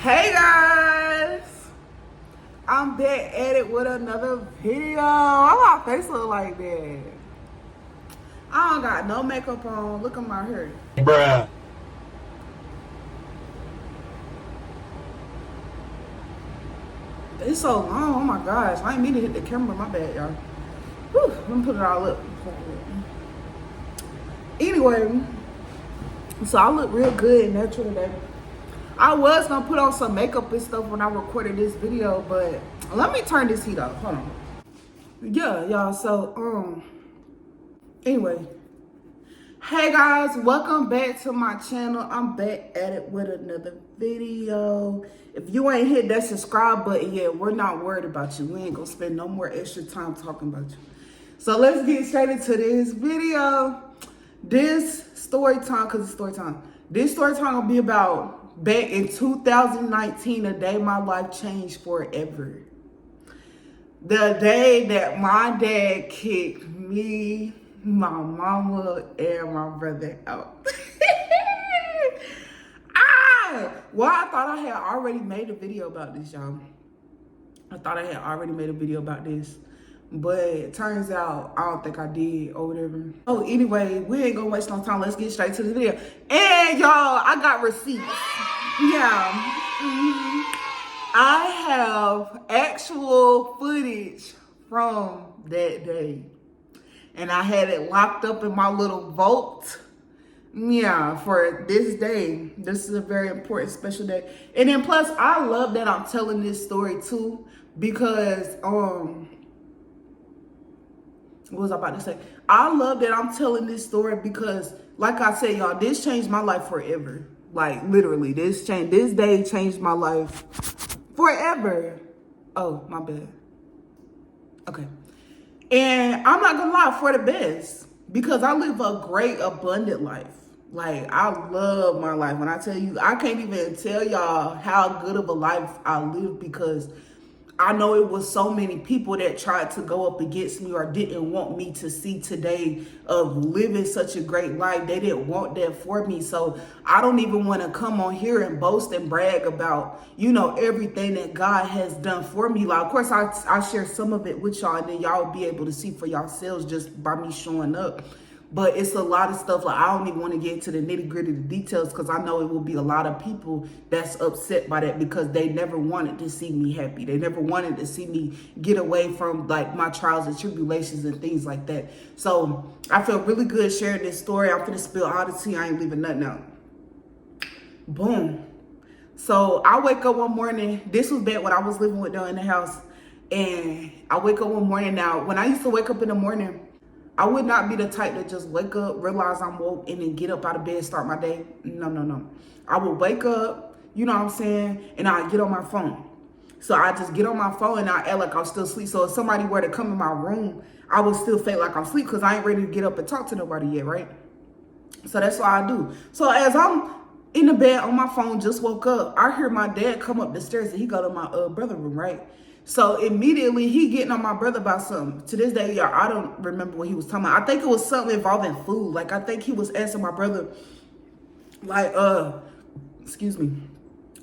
Hey guys, I'm back at it with another video. Why my face look like that? I don't got no makeup on. Look at my hair. Bruh. It's so long. Oh my gosh. I ain't mean to hit the camera. My bad, y'all. Whew, let me put it all up. Anyway, so I look real good and natural today. I was gonna put on some makeup and stuff when I recorded this video, but let me turn this heat up. Hold on. Yeah, y'all. So, anyway. Hey guys, welcome back to my channel. I'm back at it with another video. If you ain't hit that subscribe button yet, we're not worried about you. We ain't gonna spend no more extra time talking about you. So let's get straight into this video. This story time, cause it's story time. This story time will be about back in 2019, the day my life changed forever. The day that my dad kicked me, my mama, and my brother out. Well, I thought I had already made a video about this, y'all. I thought I had already made a video about this. But it turns out I don't think I did or whatever. Oh, anyway, we ain't gonna waste no time. Let's get straight to the video. And y'all, I got receipts. Yeah. I have actual footage from that day. And I had it locked up in my little vault. Yeah, for this day. This is a very important, special day. And then plus, I love that I'm telling this story too. Because, what was I about to say? I love that I'm telling this story because, like I said, y'all, this changed my life forever. Like, literally, this day changed my life forever. Oh, my bad. Okay. And I'm not gonna lie, for the best, because I live a great, abundant life. Like, I love my life. When I tell you, I can't even tell y'all how good of a life I live because I know it was so many people that tried to go up against me or didn't want me to see today of living such a great life. They didn't want that for me. So I don't even want to come on here and boast and brag about, you know, everything that God has done for me. Like, of course, I share some of it with y'all and then y'all will be able to see for yourselves just by me showing up. But it's a lot of stuff, like I don't even want to get into the nitty gritty, the details, because I know it will be a lot of people that's upset by that because they never wanted to see me happy. They never wanted to see me get away from like my trials and tribulations and things like that. So I feel really good sharing this story. I'm finna spill all the tea. I ain't leaving nothing out. Boom. So I wake up one morning. This was back when I was living with them in the house. And I wake up one morning. Now, when I used to wake up in the morning, I would not be the type to just wake up, realize I'm woke, and then get up out of bed, start my day. No. I would wake up, you know what I'm saying, and I get on my phone. So I just get on my phone and I act like I'm still asleep. So if somebody were to come in my room, I would still feel like I'm asleep because I ain't ready to get up and talk to nobody yet, right? So that's what I do. So as I'm in the bed on my phone, just woke up, I hear my dad come up the stairs and he go to my brother room, right? So immediately he getting on my brother about something. To this day, y'all, I don't remember what he was talking about. I think it was something involving food. Like, I think he was asking my brother, like, excuse me.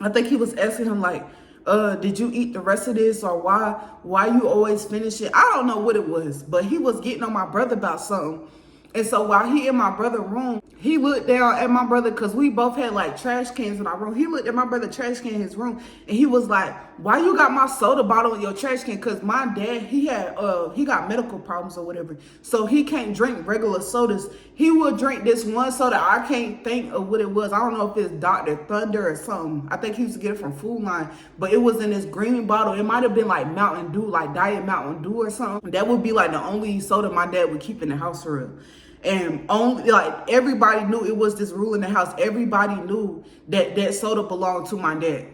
I think he was asking him, like, did you eat the rest of this? Or why you always finish it? I don't know what it was, but he was getting on my brother about something. And so while he in my brother's room, he looked down at my brother because we both had like trash cans in our room. He looked at my brother trash can in his room and he was like, why you got my soda bottle in your trash can? Because my dad, he got medical problems or whatever. So he can't drink regular sodas. He will drink this one soda. I can't think of what it was. I don't know if it's Dr. Thunder or something. I think he used to get it from Food Line, but it was in this green bottle. It might have been like Mountain Dew, like Diet Mountain Dew or something. That would be like the only soda my dad would keep in the house for real. And only like everybody knew it was this rule in the house. Everybody knew that that soda belonged to my dad.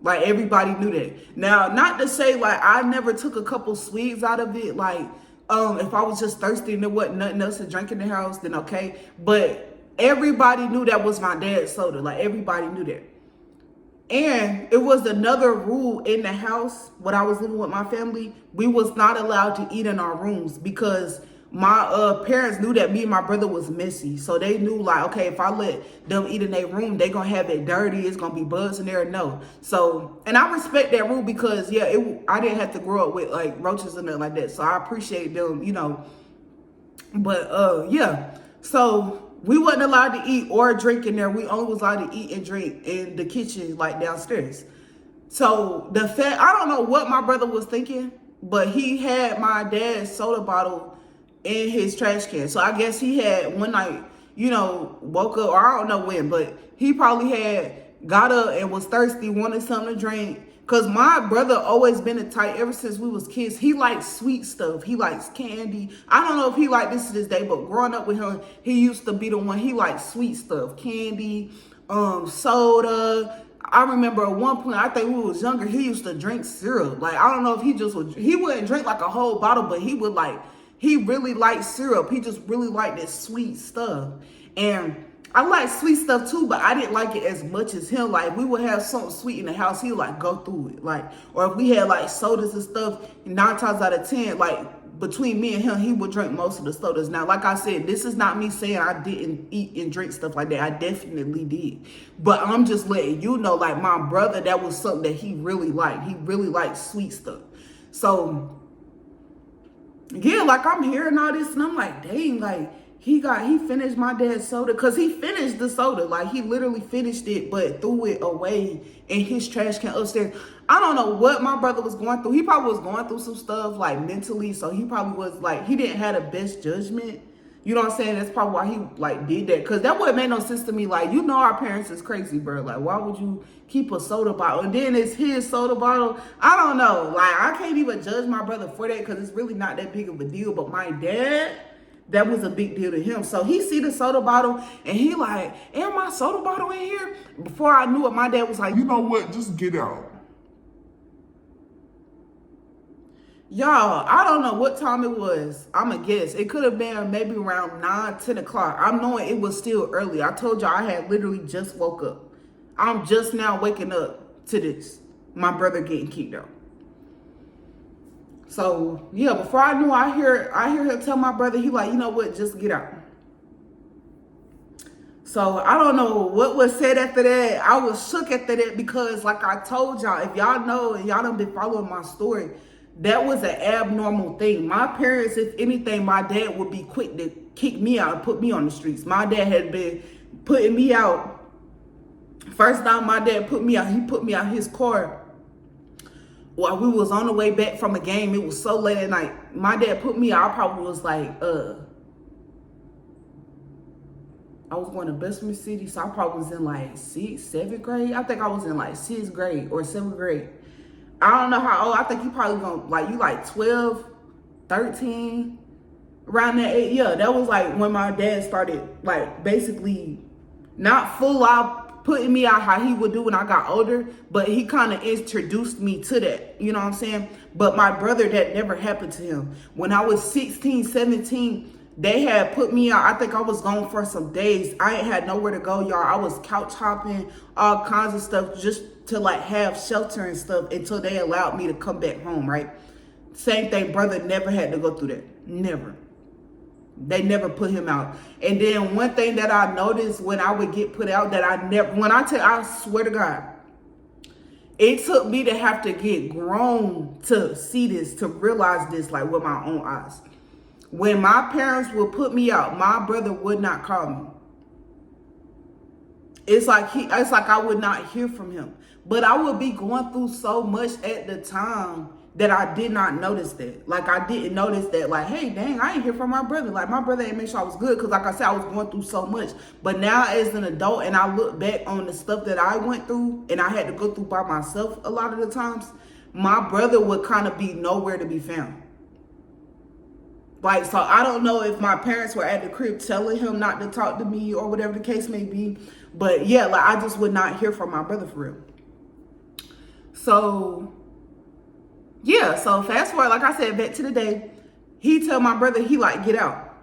Like everybody knew that. Now, not to say like I never took a couple sweets out of it. Like if I was just thirsty and there wasn't nothing else to drink in the house, then okay. But everybody knew that was my dad's soda. Like everybody knew that. And it was another rule in the house when I was living with my family. We was not allowed to eat in our rooms because My parents knew that me and my brother was messy. So they knew like, okay, if I let them eat in their room, they gonna have it dirty. It's gonna be bugs in there. No. So, and I respect that rule because yeah, I didn't have to grow up with like roaches and nothing like that. So I appreciate them, you know. But yeah. So we wasn't allowed to eat or drink in there. We only was allowed to eat and drink in the kitchen, like downstairs. So the fact, I don't know what my brother was thinking, but he had my dad's soda bottle in his trash can. So I guess he had one night, you know, woke up, or I don't know when, but he probably had got up and was thirsty, wanted something to drink. Cause my brother always been a type ever since we was kids. He likes sweet stuff. He likes candy. I don't know if he like this to this day, but growing up with him, he used to be the one. He liked sweet stuff, candy, soda. I remember at one point, I think when we was younger, he used to drink syrup. Like, I don't know if he wouldn't drink like a whole bottle, but he would like, he really liked syrup. He just really liked that sweet stuff. And I like sweet stuff too, but I didn't like it as much as him. Like, we would have something sweet in the house, he would like go through it. Like, or if we had like sodas and stuff, 9 times out of 10, like between me and him, he would drink most of the sodas. Now, like I said, this is not me saying I didn't eat and drink stuff like that. I definitely did. But I'm just letting you know, like my brother, that was something that he really liked. He really liked sweet stuff. So yeah, like I'm hearing all this and I'm like, dang, like he finished my dad's soda, because he finished the soda. Like he literally finished it, but threw it away in his trash can upstairs. I don't know what my brother was going through. He probably was going through some stuff like mentally. So he probably was like, he didn't have the best judgment. You know what I'm saying? That's probably why he like did that. Cause that wouldn't make no sense to me. Like, you know, our parents is crazy, bro. Like, why would you keep a soda bottle? And then it's his soda bottle. I don't know. Like, I can't even judge my brother for that, because it's really not that big of a deal. But my dad, that was a big deal to him. So he see the soda bottle and he like, am my soda bottle in here? Before I knew it, my dad was like, you know what? Just get out. Y'all, I don't know what time it was. I'm going to guess. It could have been maybe around 9, 10 o'clock. I'm knowing it was still early. I told y'all I had literally just woke up. I'm just now waking up to this. My brother getting kicked out. So, yeah, before I knew, I hear him tell my brother, he like, you know what, just get out. So, I don't know what was said after that. I was shook after that because, like I told y'all, if y'all know and y'all done been following my story, that was an abnormal thing. My parents, if anything, my dad would be quick to kick me out and put me on the streets. My dad had been putting me out. First time my dad put me out, he put me out his car while we was on the way back from a game. It was so late at night. My dad put me out. I probably was like, I was going to Bessemer City, so I probably was in like 6th, 7th grade. I think I was in like 6th grade or 7th grade. I don't know how old. I think you probably gonna like, you like 12, 13, around that age. Yeah, that was like when my dad started like basically not full out putting me out how he would do when I got older, but he kind of introduced me to that, you know what I'm saying? But my brother, that never happened to him. When I was 16, 17, they had put me out. I think I was gone for some days. I ain't had nowhere to go, y'all. I was couch hopping, all kinds of stuff, just to like have shelter and stuff until they allowed me to come back home, right? Same thing, brother never had to go through that. Never. They never put him out. And then one thing that I noticed when I would get put out, that I swear to God, it took me to have to get grown to see this, to realize this, like with my own eyes. When my parents would put me out, my brother would not call me. It's like I would not hear from him. But I would be going through so much at the time that I did not notice that. Like, I didn't notice that, like, hey, dang, I ain't hear from my brother. Like, my brother ain't make sure I was good, because like I said, I was going through so much. But now as an adult, and I look back on the stuff that I went through and I had to go through by myself a lot of the times, my brother would kind of be nowhere to be found. Like, so I don't know if my parents were at the crib telling him not to talk to me or whatever the case may be. But yeah, like, I just would not hear from my brother for real. So yeah, so fast forward, like I said, back to the day, he tell my brother, he like, get out.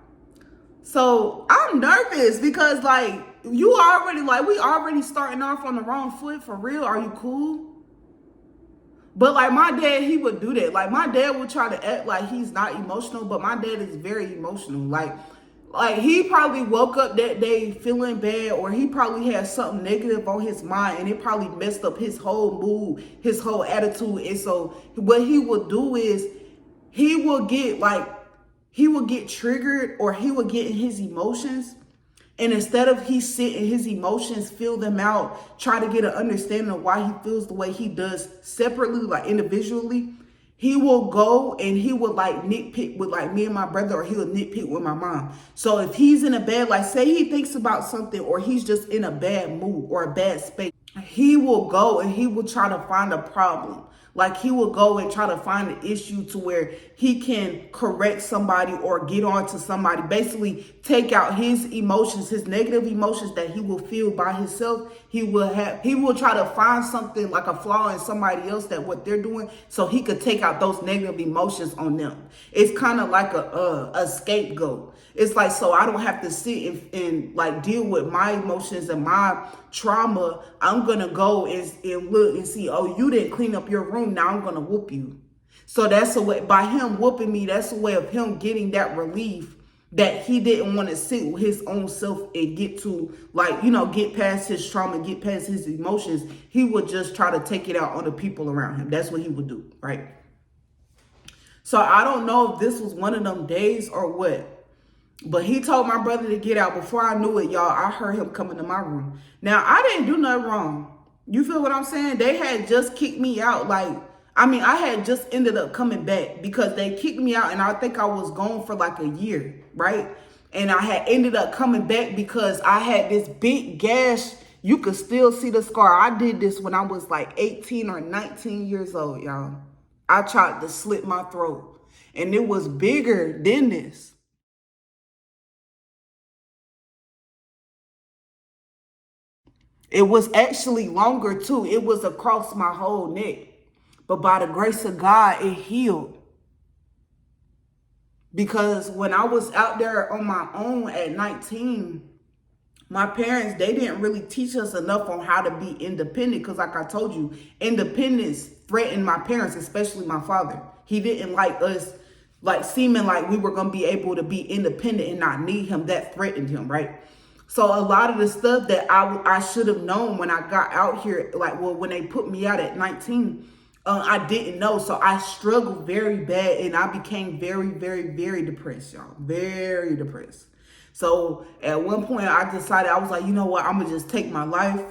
So I'm nervous because like, we already starting off on the wrong foot for real. Are you cool? But like my dad, he would do that. Like my dad would try to act like he's not emotional, but my dad is very emotional. Like he probably woke up that day feeling bad, or he probably had something negative on his mind, and it probably messed up his whole mood, his whole attitude. And so what he would do is he will get triggered, or he will get in his emotions. And instead of he sit in his emotions, feel them out, try to get an understanding of why he feels the way he does separately, like individually, he will go and he would like nitpick with like me and my brother, or he would nitpick with my mom. So if he's in a bad, like say he thinks about something, or he's just in a bad mood or a bad space, he will go and he will try to find a problem. Like he will go and try to find an issue to where he can correct somebody or get on to somebody, basically take out his emotions, his negative emotions that he will feel by himself. He will try to find something like a flaw in somebody else, that what they're doing, so he could take out those negative emotions on them. It's kind of like a scapegoat. It's like, so I don't have to sit and like deal with my emotions and my trauma. I'm going to go and look and see, oh, you didn't clean up your room. Now I'm going to whoop you. So that's a way, by him whooping me, that's a way of him getting that relief that he didn't want to sit with his own self and get to, like, you know, get past his trauma, get past his emotions. He would just try to take it out on the people around him. That's what he would do, right? So I don't know if this was one of them days or what. But he told my brother to get out. Before I knew it, y'all, I heard him coming to my room. Now, I didn't do nothing wrong. You feel what I'm saying? They had just kicked me out. I had just ended up coming back because they kicked me out, and I think I was gone for like a year, right? And I had ended up coming back because I had this big gash. You could still see the scar. I did this when I was like 18 or 19 years old, y'all. I tried to slit my throat, and it was bigger than this. It was actually longer too. It was across my whole neck. But by the grace of God, it healed. Because when I was out there on my own at 19, my parents, they didn't really teach us enough on how to be independent. Because like I told you, independence threatened my parents, especially my father. He didn't like us, like seeming like we were going to be able to be independent and not need him. That threatened him, right? So a lot of the stuff that I should have known when I got out here, like, well, when they put me out at 19, I didn't know. So I struggled very bad, and I became very, very, very depressed, y'all. Very depressed. So at one point I decided, I was like, you know what? I'm going to just take my life.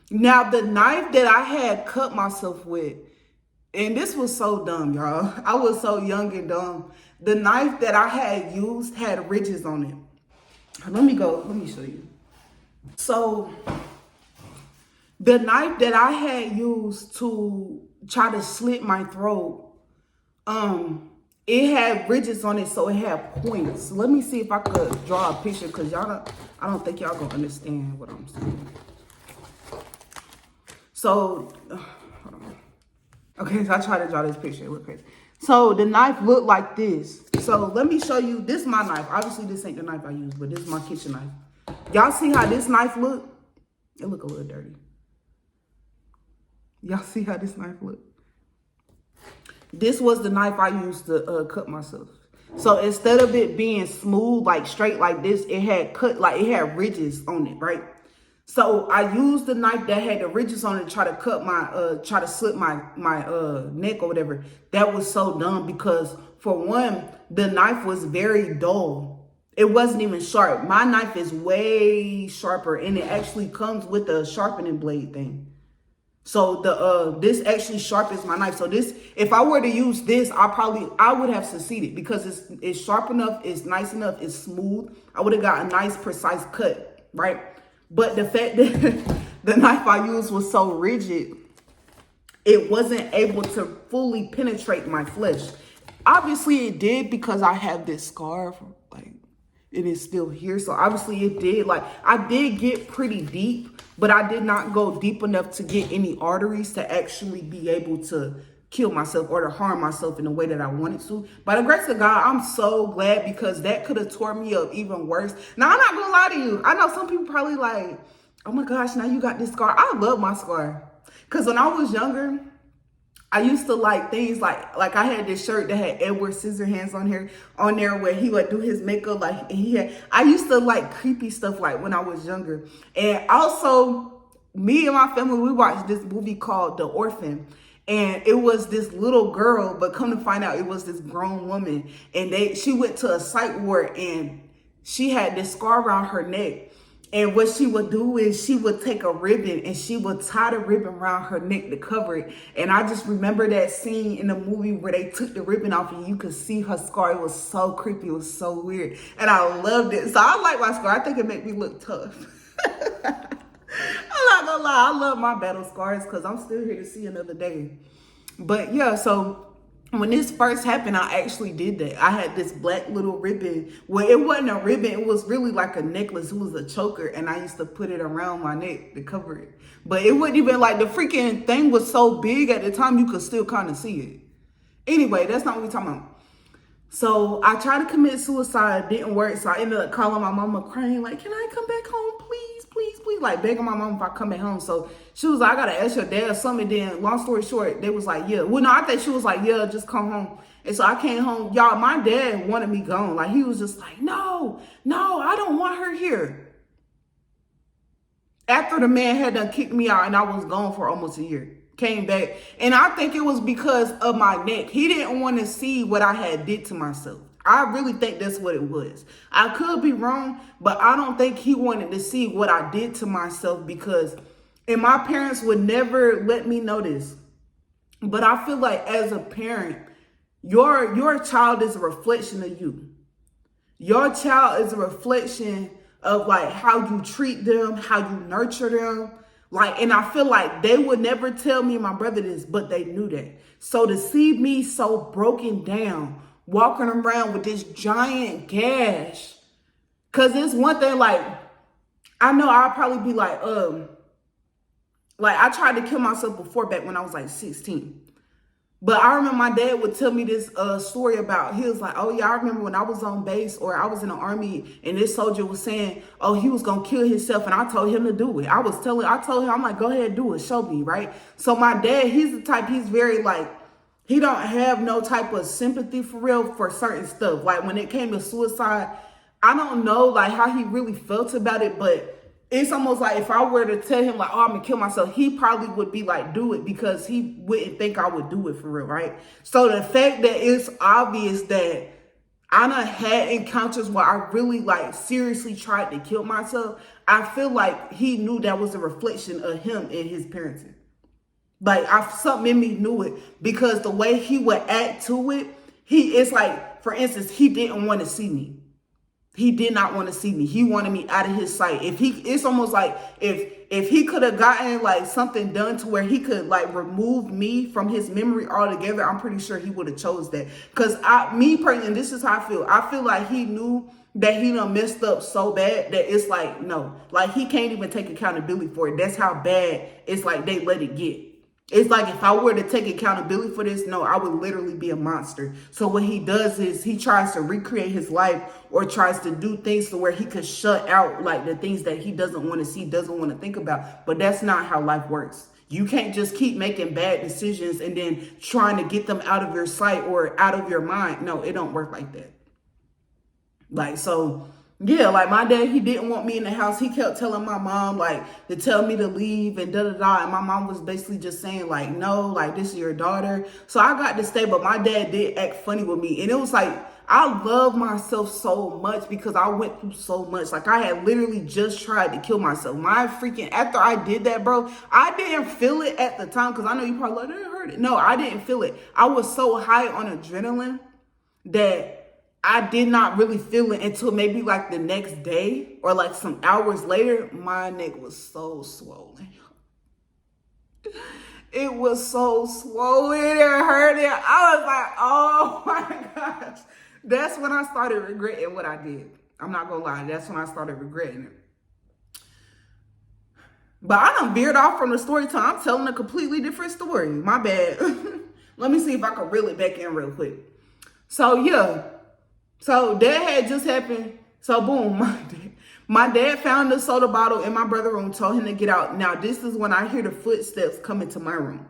Now, the knife that I had cut myself with, and this was so dumb, y'all. I was so young and dumb. The knife that I had used had ridges on it. Let me show you. So the knife that I had used to try to slit my throat, it had ridges on it, so it had points. Let me see if I could draw a picture, because I don't think y'all gonna understand what I'm saying. So hold on. Okay, so I try to draw this picture. It look crazy. So the knife looked like this. So let me show you. This is my knife. Obviously, this ain't the knife I use, but this is my kitchen knife. Y'all see how this knife look? It look a little dirty. Y'all see how this knife look? This was the knife I used to cut myself. So instead of it being smooth, like straight like this, it had ridges on it, right? So I used the knife that had the ridges on it to try to cut try to slit my neck or whatever. That was so dumb because, for one, the knife was very dull. It wasn't even sharp. My knife is way sharper, and it actually comes with a sharpening blade thing. So this actually sharpens my knife. So this, if I were to use this, I would have succeeded because it's sharp enough, it's nice enough, it's smooth. I would have got a nice, precise cut, right? But the fact that the knife I used was so rigid, it wasn't able to fully penetrate my flesh. Obviously it did, because I have this scar, like, it is still here. So obviously it did. Like, I did get pretty deep, but I did not go deep enough to get any arteries to actually be able to kill myself or to harm myself in the way that I wanted to. By the grace of God, I'm so glad, because that could have tore me up even worse. Now, I'm not gonna lie to you. I know some people probably like, oh my gosh, now you got this scar. I love my scar. Because when I was younger, I used to like things like I had this shirt that had Edward Scissorhands on there where he would do his makeup like I used to like creepy stuff like when I was younger. And also me and my family, we watched this movie called The Orphan. And it was this little girl, but come to find out it was this grown woman. And she went to a psych ward and she had this scar around her neck. And what she would do is she would take a ribbon and she would tie the ribbon around her neck to cover it. And I just remember that scene in the movie where they took the ribbon off and you could see her scar. It was so creepy. It was so weird. And I loved it. So I like my scar. I think it made me look tough. I'm not gonna lie. I love my battle scars because I'm still here to see another day. But yeah, so when this first happened, I actually did that. I had this black little ribbon. Well, it wasn't a ribbon. It was really like a necklace. It was a choker. And I used to put it around my neck to cover it. But it wouldn't even like the freaking thing was so big at the time you could still kind of see it. Anyway, that's not what we're talking about. So I tried to commit suicide. It didn't work. So I ended up calling my mama crying like, can I come back home? Please, please, please. Like begging my mom if I come back home. So she was like, I got to ask your dad or something. Then long story short, they was like, yeah. Well, no, I think she was like, yeah, just come home. And so I came home. Y'all, my dad wanted me gone. Like he was just like, no, I don't want her here. After the man had done kicked me out and I was gone for almost a year. Came back. And I think it was because of my neck. He didn't want to see what I had did to myself. I really think that's what it was. I could be wrong, but I don't think he wanted to see what I did to myself because, and my parents would never let me know this. But I feel like as a parent, your child is a reflection of you. Your child is a reflection of like how you treat them, how you nurture them. Like, and I feel like they would never tell me and my brother this, but they knew that. So to see me so broken down, walking around with this giant gash, because it's one thing, like, I know I'll probably be like I tried to kill myself before back when I was like 16. But I remember my dad would tell me this story about, he was like, oh yeah, I remember when I was on base or I was in the army and this soldier was saying, oh, he was going to kill himself. And I told him to do it. I told him, I'm like, go ahead, do it. Show me, right? So my dad, he's the type, he's very like, he don't have no type of sympathy for real for certain stuff. Like when it came to suicide, I don't know like how he really felt about it, but it's almost like if I were to tell him like, oh, I'm gonna kill myself, he probably would be like, do it, because he wouldn't think I would do it for real, right? So the fact that it's obvious that I done had encounters where I really like seriously tried to kill myself, I feel like he knew that was a reflection of him and his parenting. Like something in me knew it because the way he would act to it, it's like, for instance, he didn't want to see me. He did not want to see me. He wanted me out of his sight. It's almost like if he could have gotten like something done to where he could like remove me from his memory altogether, I'm pretty sure he would have chose that. Because me personally, and this is how I feel. I feel like he knew that he done messed up so bad that it's like, no, like he can't even take accountability for it. That's how bad it's like they let it get. It's like if I were to take accountability for this, no, I would literally be a monster. So what he does is he tries to recreate his life or tries to do things to where he could shut out like the things that he doesn't want to see, doesn't want to think about. But that's not how life works. You can't just keep making bad decisions and then trying to get them out of your sight or out of your mind. No, it don't work like that. Like, so yeah, like my dad, he didn't want me in the house. He kept telling my mom like to tell me to leave and da-da-da. And my mom was basically just saying like, no, like this is your daughter. So I got to stay, but my dad did act funny with me. And it was like, I love myself so much because I went through so much. Like I had literally just tried to kill myself. After I did that, bro, I didn't feel it at the time because I know you probably like, I didn't hurt it. No, I didn't feel it. I was so high on adrenaline that I did not really feel it until maybe like the next day or like some hours later. My neck was so swollen. It was so swollen. It hurt it. I was like, oh my gosh. That's when I started regretting what I did. I'm not gonna lie. That's when I started regretting it. But I done veered off from the story time. I'm telling a completely different story. My bad. Let me see if I can reel it back in real quick. So yeah. So that had just happened. So boom, my dad found the soda bottle in my brother's room, told him to get out. Now this is when I hear the footsteps coming to my room.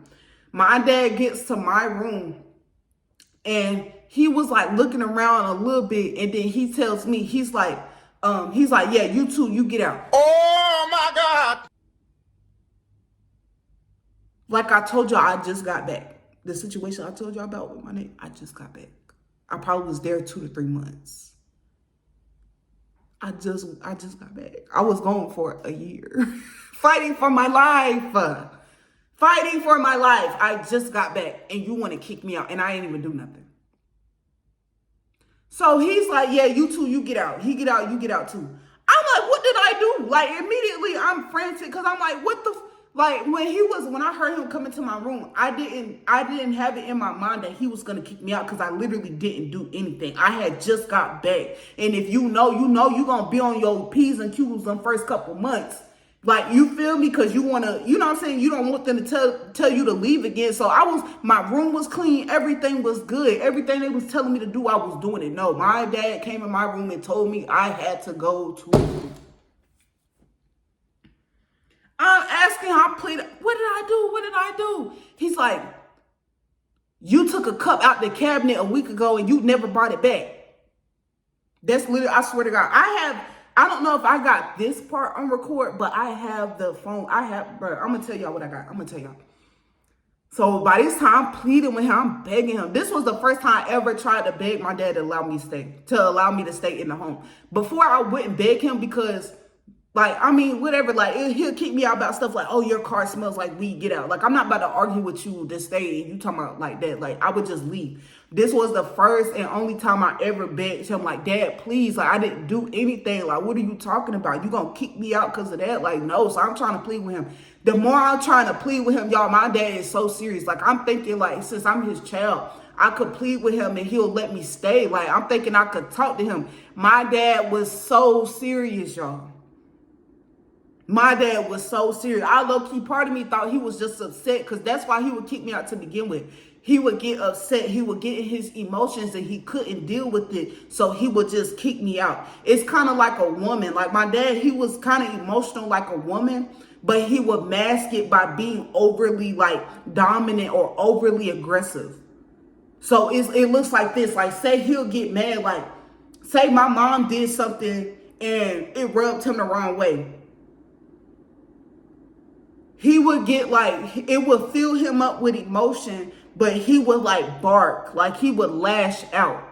My dad gets to my room and he was like looking around a little bit, and then he tells me, he's like, yeah, you too, you get out. Oh my God. Like I told y'all, I just got back. The situation I told y'all about with my name, I just got back. I probably was there 2 to 3 months. I just got back. I was gone for a year. Fighting for my life. Fighting for my life. I just got back and you want to kick me out and I ain't even do nothing. So he's like, yeah, you too, you get out. He get out, you get out too. I'm like, what did I do? Like immediately I'm frantic because I'm like, what the like when I heard him come into my room, I didn't have it in my mind that he was gonna kick me out because I literally didn't do anything. I had just got back. And if you know you're gonna be on your P's and Q's the first couple months. Like, you feel me? Because you want to, you know what I'm saying? You don't want them to tell you to leave again. So my room was clean. Everything was good. Everything they was telling me to do, I was doing it. No, my dad came in my room and told me I had to go to. I'm asking, I pleaded, what did I do? What did I do? He's like, you took a cup out the cabinet a week ago and you never brought it back. That's literally, I swear to God. I don't know if I got this part on record, but I have the phone. Bro, I'm going to tell y'all what I got. I'm going to tell y'all. So by this time, I'm pleading with him. I'm begging him. This was the first time I ever tried to beg my dad to allow me to stay in the home. Before, I wouldn't beg him because, like, I mean, whatever. Like, he'll kick me out about stuff like, oh, your car smells like weed. Get out. Like, I'm not about to argue with you to stay. And you talking about like that. Like, I would just leave. This was the first and only time I ever begged him, like, Dad, please, like, I didn't do anything. Like, what are you talking about? You gonna kick me out because of that? Like, no. So I'm trying to plead with him. The more I'm trying to plead with him, y'all, my dad is so serious. Like, I'm thinking, like, since I'm his child, I could plead with him and he'll let me stay. Like, I'm thinking I could talk to him. My dad was so serious, y'all. My dad was so serious. Low-key, part of me thought he was just upset because that's why he would kick me out to begin with. He would get upset. He would get in his emotions and he couldn't deal with it. So he would just kick me out. It's kind of like a woman. Like my dad, he was kind of emotional like a woman, but he would mask it by being overly like dominant or overly aggressive. So it looks like this. Like say he'll get mad. Like say my mom did something and it rubbed him the wrong way. He would get like, it would fill him up with emotion, but he would like bark, like he would lash out.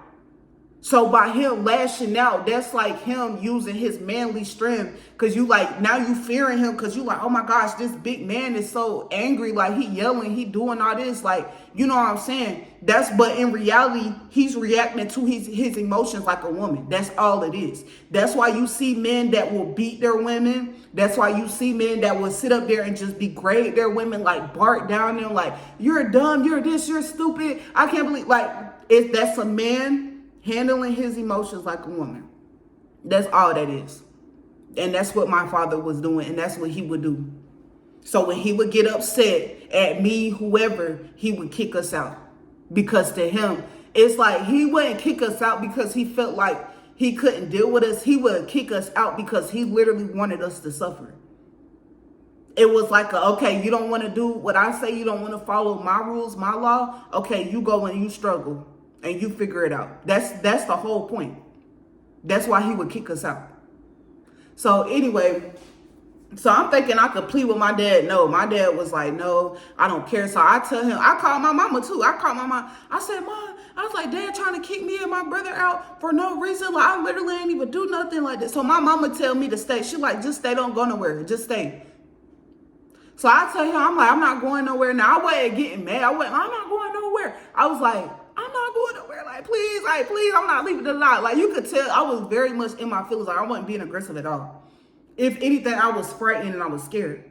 So by him lashing out, that's like him using his manly strength. Cause you like, now you fearing him. Cause you like, oh my gosh, this big man is so angry. Like he yelling, he doing all this. Like, you know what I'm saying? But in reality, he's reacting to his emotions like a woman. That's all it is. That's why you see men that will beat their women. That's why you see men that will sit up there and just degrade their women, like bark down them, like, you're dumb, you're this, you're stupid. I can't believe, like, that's a man handling his emotions like a woman. That's all that is. And that's what my father was doing, and that's what he would do. So when he would get upset at me, whoever, he would kick us out. Because to him, it's like he wouldn't kick us out because he felt like he couldn't deal with us. He would kick us out because he literally wanted us to suffer. It was like, okay, you don't want to do what I say. You don't want to follow my rules, my law. Okay, you go and you struggle and you figure it out. That's the whole point. That's why he would kick us out. So anyway, so I'm thinking I could plead with my dad. No, my dad was like, no, I don't care. So I tell him, I called my mama too. I called my mom. I said, Mom, I was like, Dad trying to kick me and my brother out for no reason. Like, I literally ain't even do nothing like that. So my mama tell me to stay. She like, just stay, don't go nowhere. Just stay. So I tell him, I'm like, I'm not going nowhere. Now, I wasn't getting mad. I'm not going nowhere. I was like, I'm not going nowhere. Like, please, I'm not leaving the lot. Like, you could tell I was very much in my feelings. Like, I wasn't being aggressive at all. If anything, I was frightened and I was scared.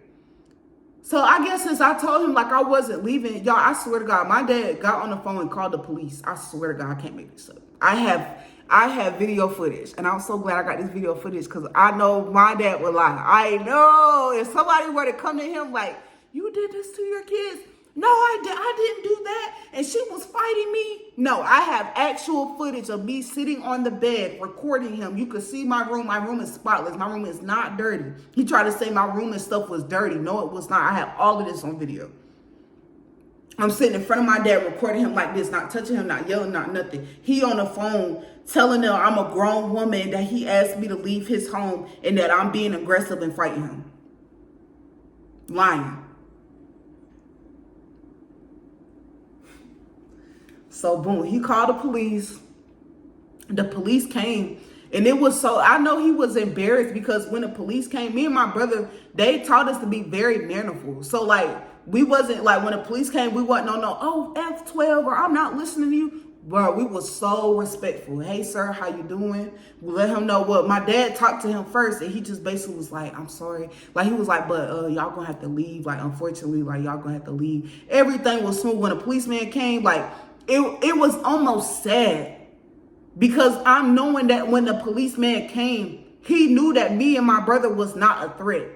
So I guess since I told him like I wasn't leaving, y'all, I swear to God, my dad got on the phone and called the police. I swear to God, I can't make this up. I have video footage, and I'm so glad I got this video footage because I know my dad would lie. I know if somebody were to come to him like, you did this to your kids. No, I didn't do that. And she was fighting me. No, I have actual footage of me sitting on the bed recording him. You could see my room. My room is spotless. My room is not dirty. He tried to say my room and stuff was dirty. No, it was not. I have all of this on video. I'm sitting in front of my dad recording him like this, not touching him, not yelling, not nothing. He on the phone telling them I'm a grown woman, that he asked me to leave his home and that I'm being aggressive and fighting him. Lying. So boom, he called the police. The police came, and it was so, I know he was embarrassed because when the police came, me and my brother, they taught us to be very mannerful. So like, we wasn't like, when the police came, we wasn't on no, oh, F12 or I'm not listening to you. Bro, we was so respectful. Hey, sir, how you doing? We let him know what my dad talked to him first, and he just basically was like, I'm sorry. Like, he was like, but y'all gonna have to leave. Like, unfortunately, like, y'all gonna have to leave. Everything was smooth. When a policeman came, like, it was almost sad. Because I'm knowing that when the policeman came, he knew that me and my brother was not a threat.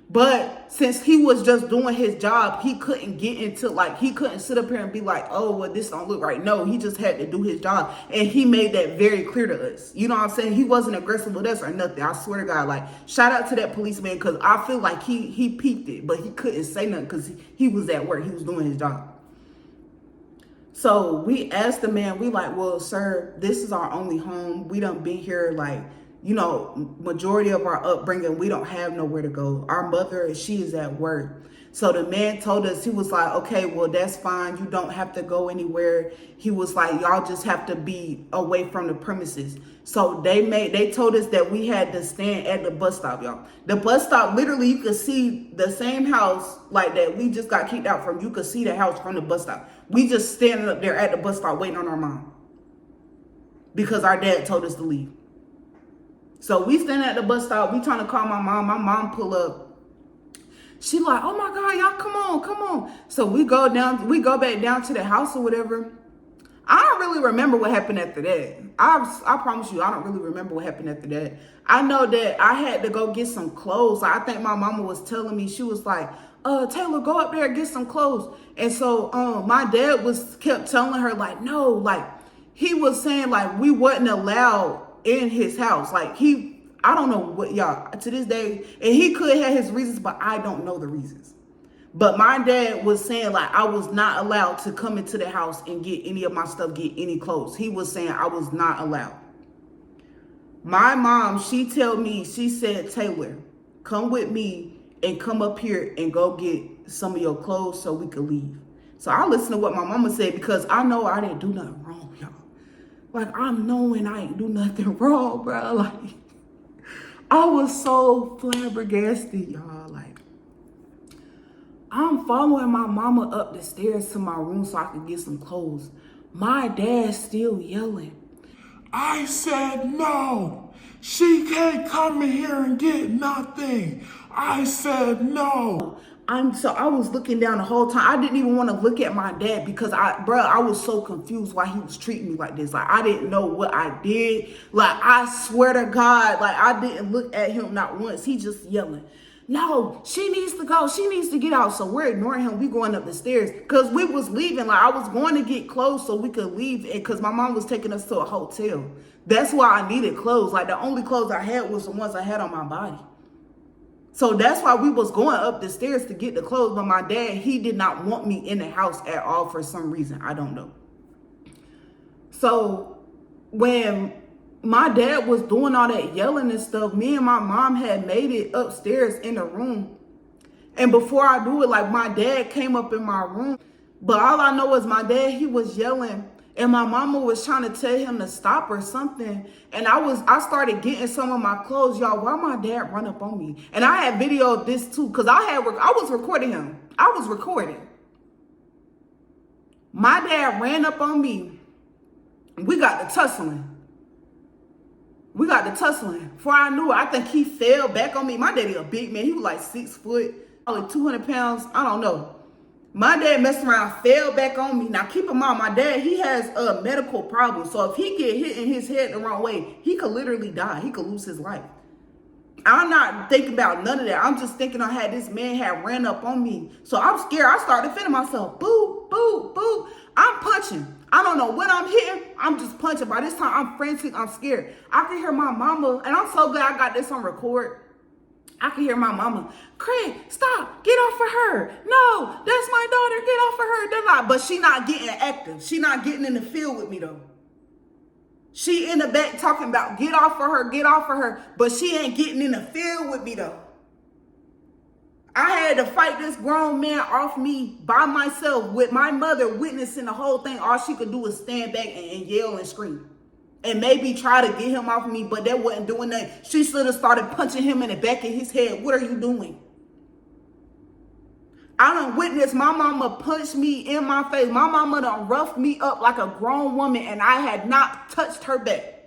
But since he was just doing his job, he couldn't get into, like, he couldn't sit up here and be like, oh, well, this don't look right. No, he just had to do his job. And he made that very clear to us. You know what I'm saying? He wasn't aggressive with us or nothing. I swear to God, like, shout out to that policeman, because I feel like he peeped it, but he couldn't say nothing because he was at work. He was doing his job. So we asked the man, we like, well, sir, this is our only home. We done been here, like, you know, majority of our upbringing, we don't have nowhere to go. Our mother, she is at work. So the man told us, he was like, okay, well, that's fine. You don't have to go anywhere. He was like, y'all just have to be away from the premises. So they told us that we had to stand at the bus stop, y'all. The bus stop, literally, you could see the same house like that we just got kicked out from. You could see the house from the bus stop. We just standing up there at the bus stop waiting on our mom because our dad told us to leave. So we stand at the bus stop. We trying to call my mom. My mom pull up. She like, oh my God, y'all, come on, come on. So we go back down to the house or whatever. I don't really remember what happened after that. I promise you, I don't really remember what happened after that. I know that I had to go get some clothes. I think my mama was telling me, she was like, Taylor, go up there and get some clothes. And so my dad kept telling her, like, no, like, he was saying, like, we wasn't allowed in his house. Like, I don't know what, y'all, to this day, and he could have his reasons, but I don't know the reasons. But my dad was saying, like, I was not allowed to come into the house and get any of my stuff, get any clothes. He was saying I was not allowed. My mom, she said, Taylor, come with me and come up here and go get some of your clothes so we could leave. So I listened to what my mama said because I know I didn't do nothing wrong, y'all. Like, I'm knowing I ain't do nothing wrong, bro. Like, I was so flabbergasted, y'all. Like, I'm following my mama up the stairs to my room so I could get some clothes. My dad's still yelling. I said no. She can't come in here and get nothing. I said no. I was looking down the whole time. I didn't even want to look at my dad because I was so confused why he was treating me like this. Like, I didn't know what I did. Like, I swear to God, like, I didn't look at him not once. He just yelling, no, she needs to go. She needs to get out. So we're ignoring him. We going up the stairs because we was leaving. Like, I was going to get clothes so we could leave because my mom was taking us to a hotel. That's why I needed clothes. Like, the only clothes I had was the ones I had on my body. So that's why we was going up the stairs to get the clothes. But my dad, he did not want me in the house at all for some reason. I don't know. So when my dad was doing all that yelling and stuff, me and my mom had made it upstairs in the room. And before I do it, like, my dad came up in my room. But all I know is my dad, he was yelling. And my mama was trying to tell him to stop or something. And I started getting some of my clothes. Y'all, why my dad run up on me? And I had video of this too, because I was recording him. I was recording. My dad ran up on me. We got the tussling. Before I knew it, I think he fell back on me. My daddy a big man. He was like 6 foot, probably 200 pounds. I don't know. My dad messed around, fell back on me. Now, keep in mind, my dad, he has a medical problem. So if he get hit in his head the wrong way, he could literally die. He could lose his life. I'm not thinking about none of that. I'm just thinking I had this man had ran up on me. So I'm scared. I started defending myself. Boo, boo, boo. I'm punching. I don't know what I'm hitting. I'm just punching. By this time, I'm frantic. I'm scared. I can hear my mama, and I'm so glad I got this on record. I can hear my mama, Craig, stop, get off of her. No, that's my her, get off of her. They're not, but she not getting active. She not getting in the field with me though. She in the back talking about get off of her, get off of her, but she ain't getting in the field with me though. I had to fight this grown man off me by myself with my mother witnessing the whole thing. All she could do was stand back and yell and scream. And maybe try to get him off of me, but that wasn't doing that. She should have started punching him in the back of his head. What are you doing? I done witnessed my mama punch me in my face. My mama done roughed me up like a grown woman and I had not touched her back.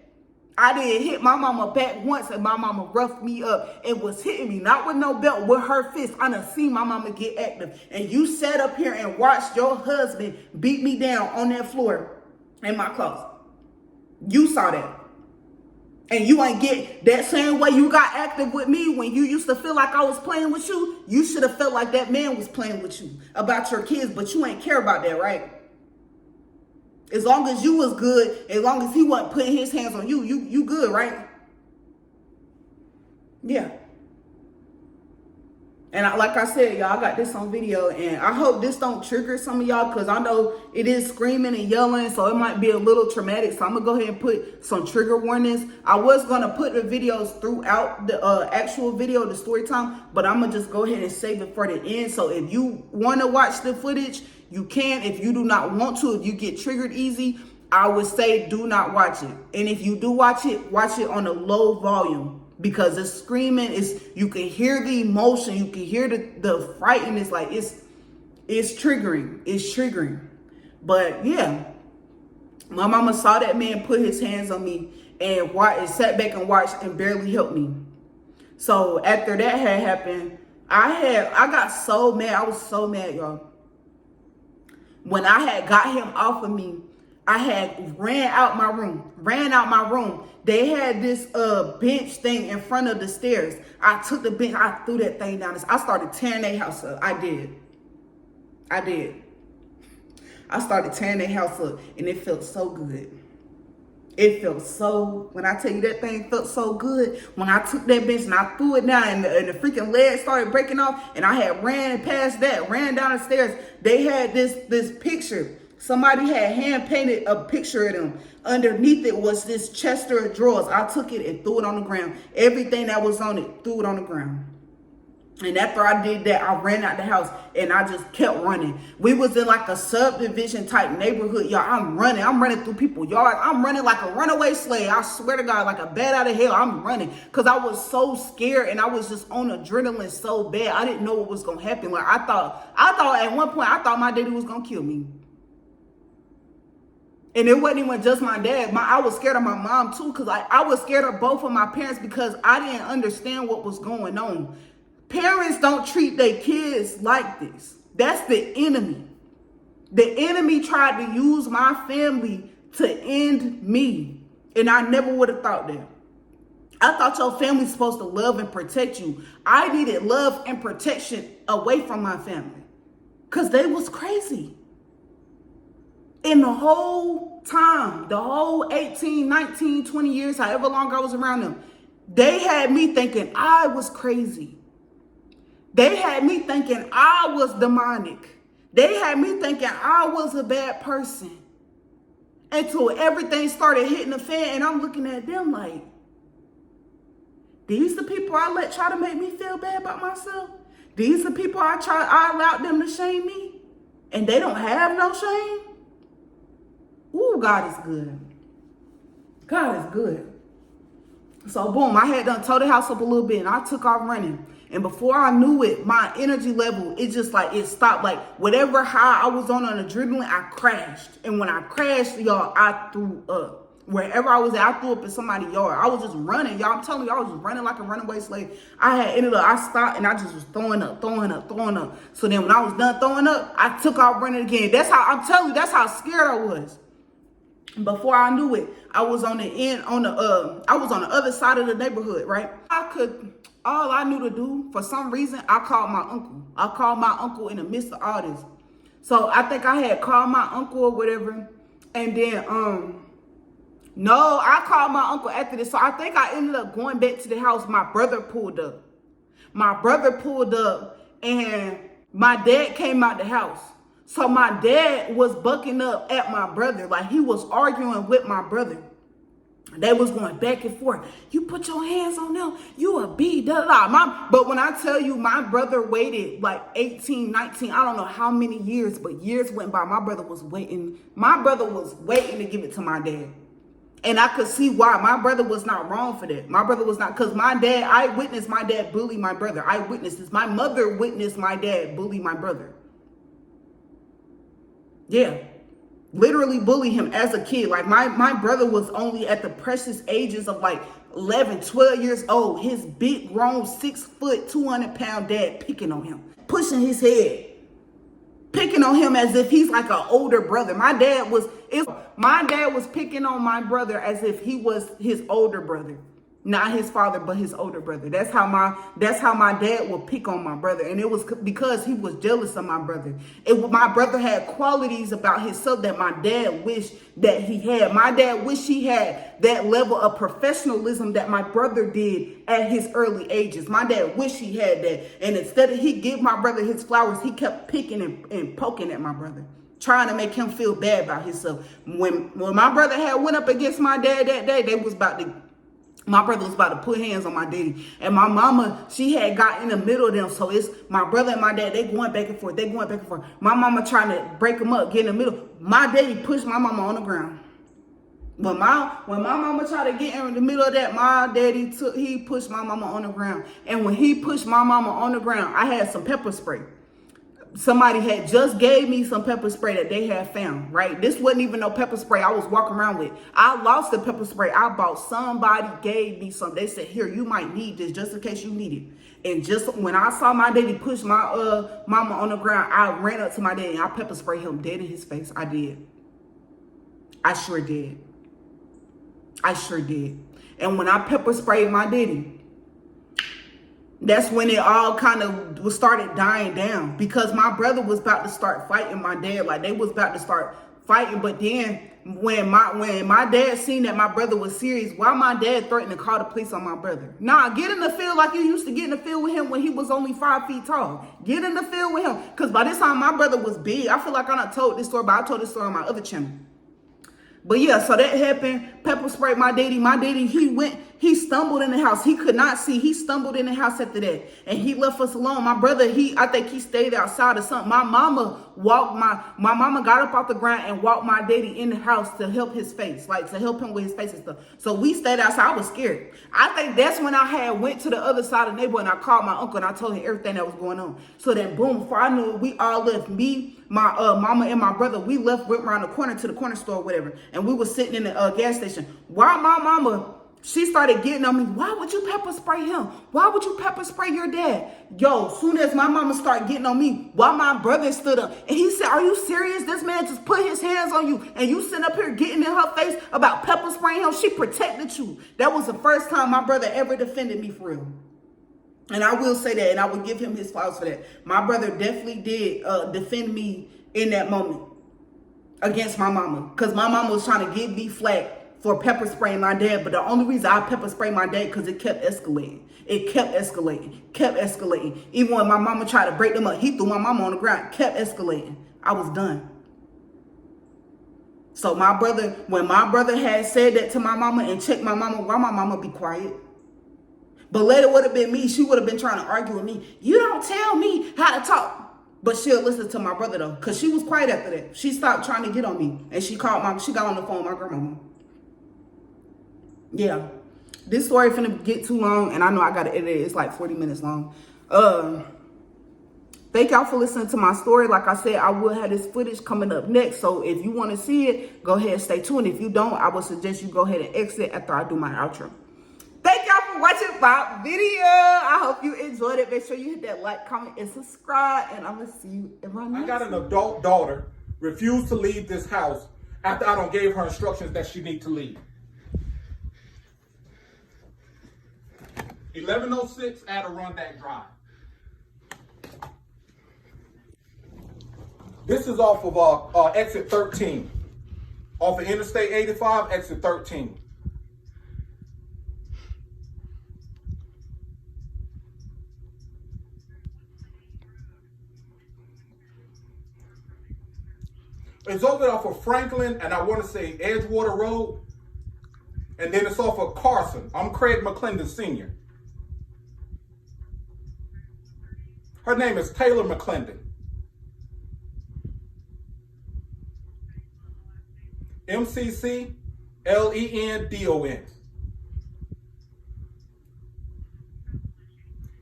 I did hit my mama back once and my mama roughed me up and was hitting me, not with no belt, with her fist. I done seen my mama get active. And you sat up here and watched your husband beat me down on that floor in my closet. You saw that. And you ain't get that same way you got active with me when you used to feel like I was playing with you. You should have felt like that man was playing with you about your kids, but you ain't care about that, right? As long as you was good, as long as he wasn't putting his hands on you, you good, right? Yeah. And like I said, y'all, I got this on video, and I hope this don't trigger some of y'all, because I know it is screaming and yelling, so it might be a little traumatic. So I'm going to go ahead and put some trigger warnings. I was going to put the videos throughout the actual video, the story time, but I'm going to just go ahead and save it for the end. So if you want to watch the footage, you can. If you do not want to, if you get triggered easy, I would say do not watch it. And if you do watch it on a low volume. Because the screaming is, you can hear the emotion, you can hear the frighten. It's like, it's triggering. It's triggering. But yeah, my mama saw that man put his hands on me and sat back and watched and barely helped me. So after that had happened, I got so mad. I was so mad, y'all. When I had got him off of me, I had ran out my room. They had this bench thing in front of the stairs. I took the bench, I threw that thing down. I started tearing their house up. I did. I started tearing their house up, and it felt so good. When I tell you that thing felt so good, when I took that bench and I threw it down and the freaking leg started breaking off, and I had ran past that, ran down the stairs, they had this picture. Somebody had hand painted a picture of them. Underneath it was this chest of drawers. I took it and threw it on the ground. Everything that was on it, threw it on the ground. And after I did that, I ran out the house and I just kept running. We was in like a subdivision type neighborhood, y'all. I'm running through people's yards. I'm running like a runaway slave. I swear to God, like a bat out of hell. I'm running because I was so scared and I was just on adrenaline so bad. I didn't know what was gonna happen. Like I thought at one point I thought my daddy was gonna kill me. And it wasn't even just my dad. I was scared of my mom too, because I was scared of both of my parents because I didn't understand what was going on. Parents don't treat their kids like this. That's the enemy. The enemy tried to use my family to end me. And I never would have thought that. I thought your family's supposed to love and protect you. I needed love and protection away from my family because they was crazy. In the whole time, the whole 18, 19, 20 years, however long I was around them, they had me thinking I was crazy. They had me thinking I was demonic. They had me thinking I was a bad person. Until everything started hitting the fan and I'm looking at them like, these the people I let try to make me feel bad about myself? These the people I allowed them to shame me? And they don't have no shame? Ooh, God is good. God is good. So boom, I had done tore the house up a little bit and I took off running. And before I knew it, my energy level, it just like, it stopped. Like whatever high I was on adrenaline, I crashed. And when I crashed, y'all, I threw up. Wherever I was at, I threw up in somebody's yard. I was just running, y'all. I'm telling you, I was just running like a runaway slave. I stopped and I just was throwing up. So then when I was done throwing up, I took off running again. That's how, I'm telling you, that's how scared I was. Before I knew it, I was on the other side of the neighborhood, right? All I knew to do, for some reason, I called my uncle. I called my uncle in the midst of all this. So I think I had called my uncle or whatever. And then, no, I called my uncle after this. So I think I ended up going back to the house. My brother pulled up. And my dad came out the house. So my dad was bucking up at my brother. Like, he was arguing with my brother. They was going back and forth. You put your hands on them, you a B, da da da. But when I tell you, my brother waited like 18, 19, I don't know how many years, but years went by. My brother was waiting. My brother was waiting to give it to my dad. And I could see why. My brother was not wrong for that. My brother was not, because my dad, I witnessed my dad bully my brother. I witnessed this. My mother witnessed my dad bully my brother. Yeah. Literally bully him as a kid. Like, my brother was only at the precious ages of like 11, 12 years old. His big, grown, 6 foot, 200-pound dad picking on him, pushing his head, picking on him as if he's like an older brother. My dad was picking on my brother as if he was his older brother. Not his father, but his older brother. That's how my dad would pick on my brother. And it was because he was jealous of my brother. My brother had qualities about himself that my dad wished that he had. My dad wished he had that level of professionalism that my brother did at his early ages. My dad wished he had that. And instead of he give my brother his flowers, he kept picking and poking at my brother, trying to make him feel bad about himself. When my brother had went up against my dad that day, my brother was about to put hands on my daddy. And my mama, she had got in the middle of them. So it's my brother and my dad, they going back and forth. My mama trying to break them up, get in the middle. My daddy pushed my mama on the ground. When my mama tried to get in the middle of that, my daddy he pushed my mama on the ground. And when he pushed my mama on the ground, I had some pepper spray. Somebody had just gave me some pepper spray that they had found, right? This wasn't even no pepper spray I was walking around with. I lost the pepper spray I bought. Somebody gave me some. They said, here, you might need this just in case you need it. And just when I saw my daddy push my mama on the ground, I ran up to my daddy and I pepper sprayed him dead in his face. I did. I sure did. And when I pepper sprayed my daddy, that's when it all kind of started dying down, because my brother was about to start fighting my dad. Like, they was about to start fighting. But then when my dad seen that my brother was serious, why my dad threatened to call the police on my brother? Nah, get in the field like you used to get in the field with him when he was only 5 feet tall. Get in the field with him. Because by this time, my brother was big. I feel like I done told this story, but I told this story on my other channel. But yeah, so that happened. Pepper sprayed my daddy. My daddy, he stumbled in the house. He could not see. He stumbled in the house after that. And he left us alone. My brother, I think he stayed outside or something. My mama got up off the ground and walked my daddy in the house to help his face, like to help him with his face and stuff. So we stayed outside. I was scared. I think that's when I had went to the other side of the neighborhood and I called my uncle and I told him everything that was going on. So then boom, before I knew it, we all left. Me, my mama and my brother, we went around the corner to the corner store or whatever. And we were sitting in the gas station. While my mama, she started getting on me. Why would you pepper spray him? Why would you pepper spray your dad? Yo, soon as my mama started getting on me, while my brother stood up and he said, are you serious? This man just put his hands on you and you sitting up here getting in her face about pepper spraying him. She protected you. That was the first time my brother ever defended me for real. And I will say that, and I will give him his flowers for that. My brother definitely did defend me in that moment against my mama, because my mama was trying to give me flack for pepper spraying my dad. But the only reason I pepper sprayed my dad because it kept escalating. It kept escalating. Even when my mama tried to break them up, he threw my mama on the ground. Kept escalating. I was done. So when my brother had said that to my mama and checked my mama, why my mama be quiet? But later would have been me. She would have been trying to argue with me. You don't tell me how to talk. But she'll listen to my brother though, because she was quiet after that. She stopped trying to get on me. And she got on the phone with my grandmama. Yeah. This story finna get too long, and I know I gotta edit it. It's like 40 minutes long. Thank y'all for listening to my story. Like I said, I will have this footage coming up next. So if you want to see it, go ahead and stay tuned. If you don't, I would suggest you go ahead and exit after I do my outro. Thank y'all for watching my video. I hope you enjoyed it. Make sure you hit that like, comment, and subscribe. And I'm going to see you in my next I got an adult daughter, refused to leave this house after I done gave her instructions that she need to leave. 1106 Adirondack Drive. This is off of exit 13. Off of Interstate 85, exit 13. It's over off of Franklin, and I want to say Edgewater Road. And then it's off of Carson. I'm Craig McClendon Sr. Her name is Taylor McClendon. McClendon.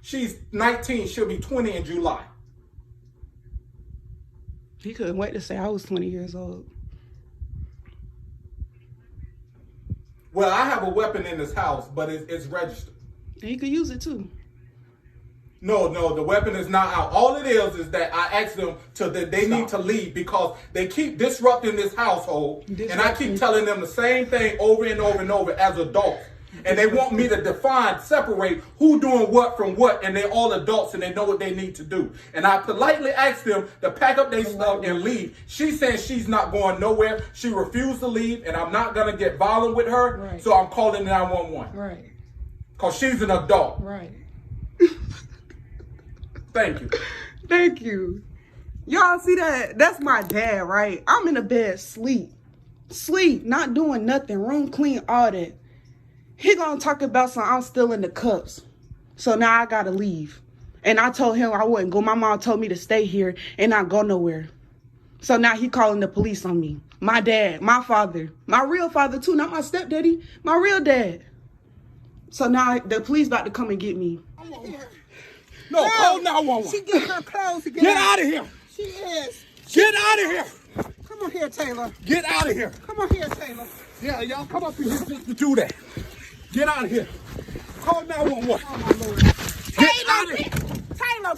She's 19. She'll be 20 in July. He couldn't wait to say I was 20 years old. Well, I have a weapon in this house, but it's registered. And he could use it too. No, the weapon is not out. All it is that I asked them that they need to leave because they keep disrupting this household. And I keep telling them the same thing over and over and over as adults. And they want me to separate who doing what from what, and they're all adults and they know what they need to do. And I politely asked them to pack up their stuff and leave. She's saying she's not going nowhere. She refused to leave, and I'm not going to get violent with her, right. So I'm calling 911. Right. Because she's an adult. Right. Thank you. Thank you. Y'all see that? That's my dad, right? I'm in the bed, sleep, not doing nothing, room clean, all that. He gonna talk about something, I'm still in the cups. So now I gotta leave. And I told him I wouldn't go. My mom told me to stay here and not go nowhere. So now he calling the police on me. My dad, my father, my real father too, not my stepdaddy, my real dad. So now the police about to come and get me. No, call 911. She getting her clothes to Get out of here. She is. Get out of here. Come on here, Taylor. Get out of here. Come on here, Taylor. Yeah, y'all come up here just to do that. Get out of here. Call 911. Oh, my Lord. Get out of here. Taylor,